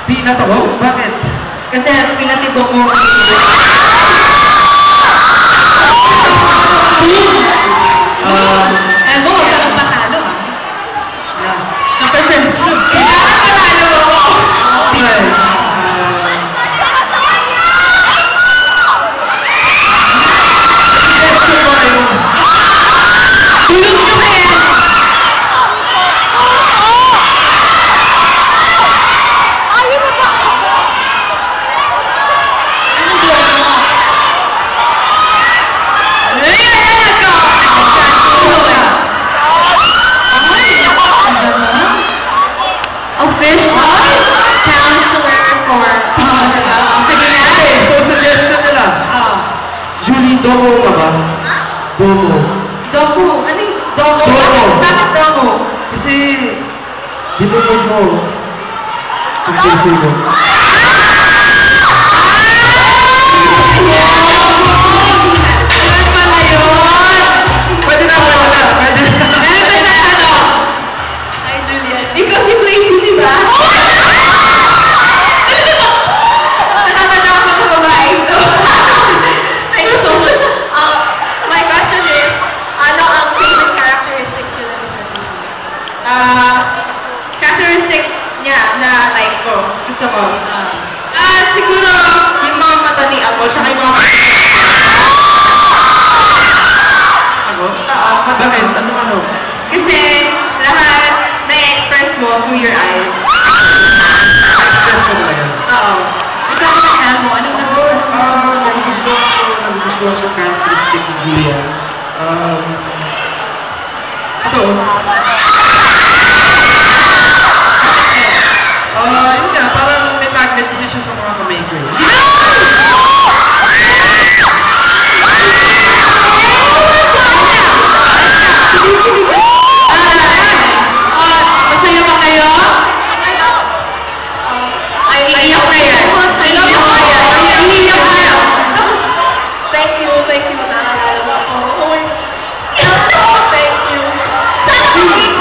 Pinatawag? Bakit? Kasi pinatibok mo. Ano? Wala kang pakalo. Kapag pinakakalalo ako. Tulog nyo kaya. Domo ka ba? Domo. Domo? Ano yung domo? Domo. Bakit domo? Kasi, dito mo. Ang kasi mo. Ano pala yun? Pwede na wala. Pwede na. Pwede na ano? Hi, Juliet. Ikaw si Tracy, di ba? Nakakatawa ko sa babae ito. Thank you so much. My question is, ano ang favorite characteristics nyo na sa TV? Characteristics niya na like ko. Gusto ko. Siguro, yung mga matani ako, tsaka yung mga Ano? Bakit? Ano? kasi lahat na-express mo through your eyes. Express ko na yan. Oo. Ikaw na mo, ano na mo? Nagustuhan sa characteristic ni Julia. Ito. Yun nga, parang may magnet din siya sa mga kamay-girl. Masaya ba kayo? Ay, iiyak na yan. Iiyak na yan. Iiyak na yan. Thank you. Nakakala mo ako. Thank you.